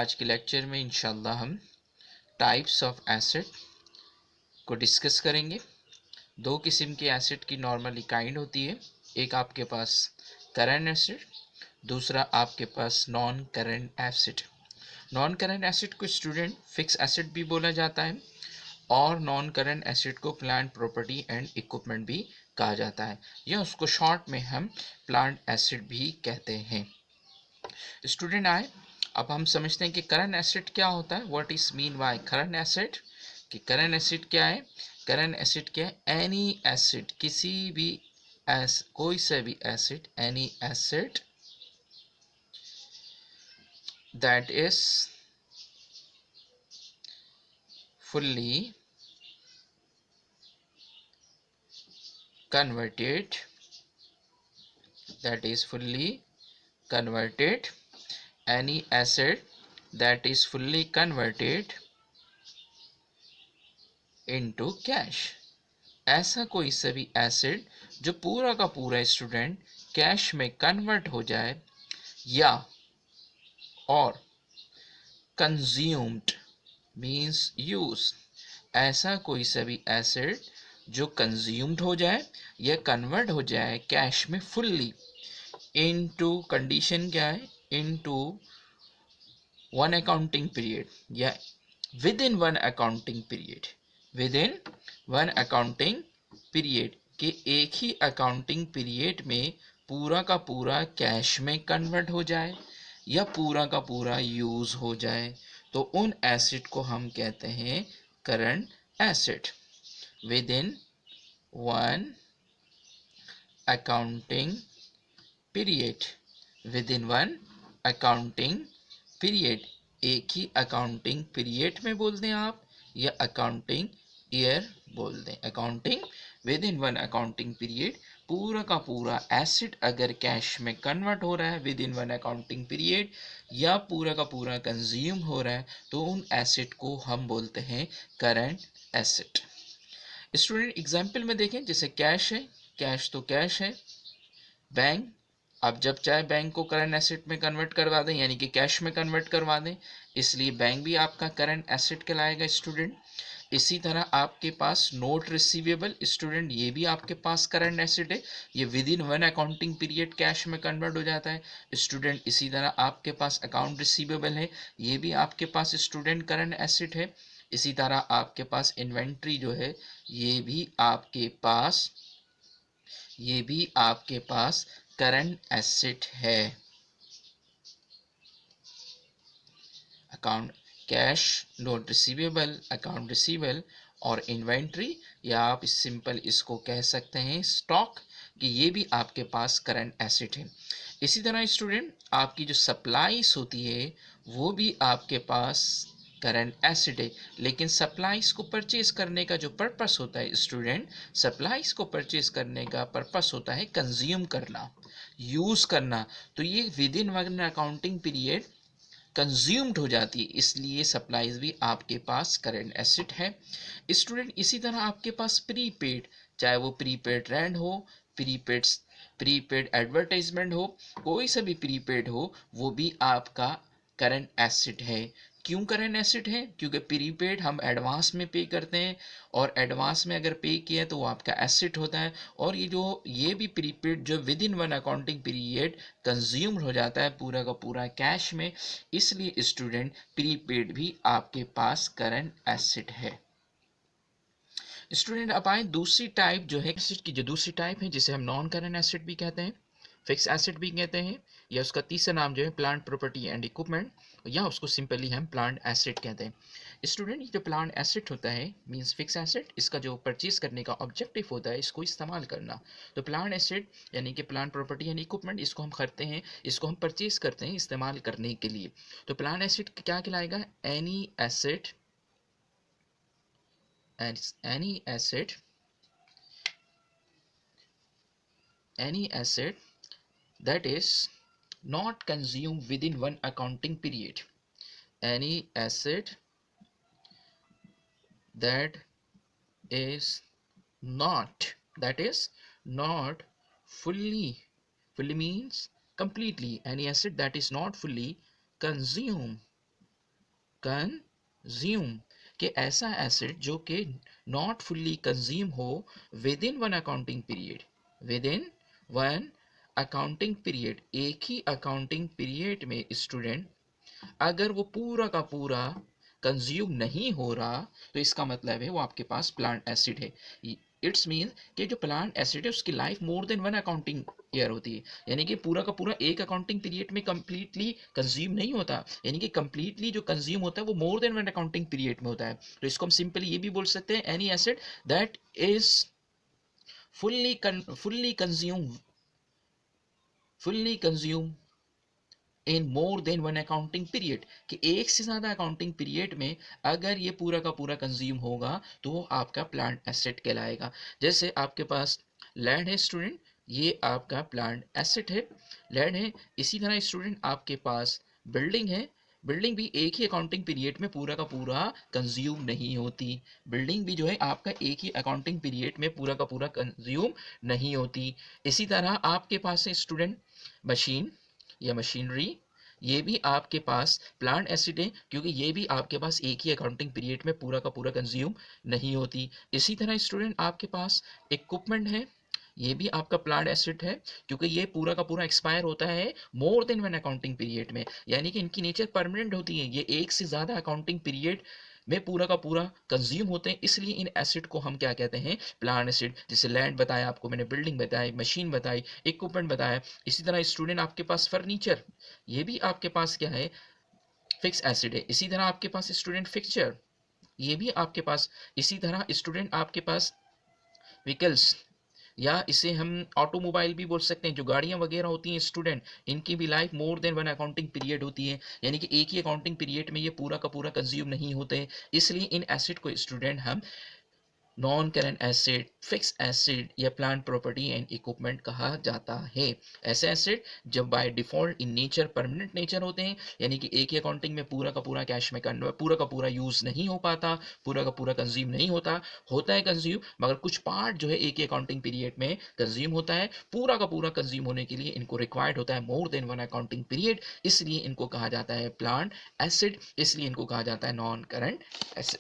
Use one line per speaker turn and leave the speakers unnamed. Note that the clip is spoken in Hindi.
आज के लेक्चर में इंशाल्लाह हम टाइप्स ऑफ एसिड को डिस्कस करेंगे। दो किस्म के एसिड की नॉर्मली काइंड होती है, एक आपके पास करंट एसिड, दूसरा आपके पास non current asset. Non current asset को स्टूडेंट फिक्स एसिड भी बोला जाता है और नॉन करंट एसिड को प्लांट प्रॉपर्टी एंड इक्विपमेंट भी कहा जाता है, या उसको शॉर्ट में हम प्लांट एसिड भी कहते हैं। स्टूडेंट आए, अब हम समझते हैं कि करंट एसिड क्या होता है। What is mean by current acid? कि करंट एसिड क्या है? करंट एसिड क्या है? एनी एसिड, किसी भी कोई सा भी acid, any acid that is fully converted, that is fully converted, any acid that is fully converted into cash। ऐसा कोई सभी एसिड जो पूरा का पूरा स्टूडेंट कैश में कन्वर्ट हो जाए, या और कंज्यूम्ड मीन्स यूज, ऐसा कोई सभी एसिड जो कंज्यूम्ड हो जाए या कन्वर्ट हो जाए कैश में फुल्ली इनटू, कंडीशन क्या है, इनटू वन अकाउंटिंग पीरियड, या with in one accounting period, with in one accounting period के एक ही अकाउंटिंग पीरियड में पूरा का पूरा कैश में कन्वर्ट हो जाए या पूरा का पूरा यूज हो जाए, तो उन एसिड को हम कहते हैं current acid. With in one accounting period, with in one accounting period, एक ही अकाउंटिंग पीरियड में बोल दें आप, या अकाउंटिंग ईयर बोल दें। Accounting, with in one accounting period, पूरा का पूरा एसिड अगर कैश में कन्वर्ट हो रहा है with in one accounting period, या पूरा का पूरा कंज्यूम हो रहा है, तो उन एसिड को हम बोलते हैं करंट एसिड। स्टूडेंट एग्जाम्पल में देखें, जैसे कैश है, कैश तो कैश है। बैंक, आप जब चाहे बैंक को करंट एसेट में कन्वर्ट करवा दें, यानी कि कैश में कन्वर्ट करवा दें, इसलिए बैंक भी आपका करंट एसेट कहलाएगा स्टूडेंट। इसी तरह आपके पास नोट रिसीवेबल, स्टूडेंट ये भी आपके पास करंट एसेट है, ये with in one accounting period cash में कन्वर्ट हो जाता है स्टूडेंट। इसी तरह आपके पास अकाउंट रिसीवेबल है, ये भी आपके पास स्टूडेंट करंट एसेट है। इसी तरह आपके पास इन्वेंट्री जो है, ये भी आपके पास करंट एसेट है। Account cash, note receivable, account receivable और इन्वेंट्री, या आप सिंपल इसको कह सकते हैं स्टॉक, कि ये भी आपके पास करंट एसेट है। इसी तरह स्टूडेंट आपकी जो सप्लाईज होती है वो भी आपके पास करंट एसिड है, लेकिन सप्लाईज को परचेज करने का जो पर्पस होता है स्टूडेंट, सप्लाईज को परचेज करने का पर्पस होता है कंज्यूम करना, यूज करना, तो ये with in one accounting period consumed हो जाती है, इसलिए सप्लाईज भी आपके पास करंट एसिड है स्टूडेंट। इसी तरह आपके पास प्रीपेड, चाहे वो प्रीपेड रेंट हो, प्रीपेड प्रीपेड एडवर्टाइजमेंट हो, कोई सा भी प्रीपेड हो, वो भी आपका करंट एसिड है। क्यों करंट एसिड है? क्योंकि प्रीपेड हम एडवांस में पे करते हैं, और एडवांस में अगर पे किया तो वो आपका एसिड होता है, और ये भी प्रीपेड जो with in one accounting period consume हो जाता है पूरा का पूरा कैश में, इसलिए स्टूडेंट प्रीपेड भी आपके पास करंट एसिड है स्टूडेंट। अब आए दूसरी टाइप जो है एसिड की, जो दूसरी टाइप है जिसे हम नॉन करंट एसिड भी कहते हैं, फिक्स एसिड भी कहते हैं, या उसका तीसरा नाम जो है प्लांट प्रॉपर्टी एंड इक्विपमेंट, या उसको सिंपली हम प्लांट एसिड कहते हैं स्टूडेंट। ये जो प्लांट एसिड होता है मींस फिक्स एसिड, इसका जो परचेज करने का ऑब्जेक्टिव होता है इसको इस्तेमाल करना, तो प्लांट एसिड यानी कि प्लांट प्रॉपर्टी एंड इक्विपमेंट, इसको हम करते हैं, इसको हम परचेज करते हैं इस्तेमाल करने के लिए। तो प्लांट एसिड क्या कहलाएगा? Any acid, any acid that is not consumed within one accounting period, any acid that is not fully means completely, any acid that is not fully consumed consume, कि ऐसा एसेट जो कि नॉट फुल्ली कंज्यूम हो with in one accounting period, with in one accounting period, एक ही अकाउंटिंग पीरियड में स्टूडेंट अगर वो पूरा का पूरा कंज्यूम नहीं हो रहा, तो इसका मतलब है वो आपके पास प्लांट एसिड है। इट्स मीन कि जो प्लांट एसिड है उसकी life more than one accounting year होती है, यानी कि पूरा का पूरा एक अकाउंटिंग पीरियड में कंप्लीटली कंज्यूम नहीं होता, यानी कि कंप्लीटली जो कंज्यूम होता है वो more than one accounting period में होता है। तो इसको हम सिंपली ये भी बोल सकते हैं, any acid that is fully consume fully consume in more than one accounting period, कि एक से ज़्यादा अकाउंटिंग पीरियड में अगर ये पूरा का पूरा कंज्यूम होगा तो वो आपका प्लांट एसेट कहलाएगा। जैसे आपके पास लैंड है स्टूडेंट, ये आपका प्लांट एसेट है, लैंड है। इसी तरह स्टूडेंट आपके पास बिल्डिंग है, बिल्डिंग भी एक ही अकाउंटिंग पीरियड में पूरा का पूरा कंज्यूम नहीं होती, बिल्डिंग भी जो है आपका एक ही अकाउंटिंग पीरियड में पूरा का पूरा कंज्यूम नहीं होती। इसी तरह आपके पास है स्टूडेंट मशीन या मशीनरी, ये भी आपके पास प्लांट एसिड है, क्योंकि ये भी आपके पास एक ही अकाउंटिंग पीरियड में पूरा का पूरा कंज्यूम नहीं होती। इसी तरह स्टूडेंट आपके पास इक्विपमेंट है, ये भी आपका प्लांट एसिड है, क्योंकि ये पूरा का पूरा एक्सपायर होता है more than one accounting period में, यानी कि इनकी नेचर परमानेंट होती है, ये एक से ज़्यादा अकाउंटिंग पीरियड में पूरा का पूरा कंज्यूम होते हैं, इसलिए इन एसिड को हम क्या कहते हैं, प्लांट एसिड। जैसे लैंड बताया आपको मैंने, बिल्डिंग बताई, मशीन बताई, इक्विपमेंट बताया। इसी तरह स्टूडेंट आपके पास फर्नीचर, ये भी आपके पास क्या है, फिक्स एसिड है। इसी तरह आपके पास स्टूडेंट फिक्सचर, ये भी आपके पास। इसी तरह स्टूडेंट आपके पास व्हीकल्स, या इसे हम ऑटोमोबाइल भी बोल सकते हैं, जो गाड़ियां वगैरह होती हैं स्टूडेंट, इनकी भी life more than one accounting period होती है, यानी कि एक ही अकाउंटिंग पीरियड में ये पूरा का पूरा कंज्यूम नहीं होते, इसलिए इन एसिड को स्टूडेंट हम non current acid, fix acid या प्लांट प्रॉपर्टी एंड इक्विपमेंट कहा जाता है। ऐसे एसिड जब by default in nature permanent nature होते हैं, यानी कि एक ही अकाउंटिंग में पूरा का पूरा कैश में कन्वर्ट, पूरा का पूरा यूज नहीं हो पाता, पूरा का पूरा कंज्यूम नहीं होता, होता है कंज्यूम, मगर कुछ पार्ट जो है एक ही अकाउंटिंग पीरियड में कंज्यूम होता है। पूरा का पूरा कंज्यूम होने के लिए इनको रिक्वायर्ड होता है more than one accounting period, इसलिए इनको कहा जाता है प्लांट एसिड, इसलिए इनको कहा जाता है नॉन करंट एसिड।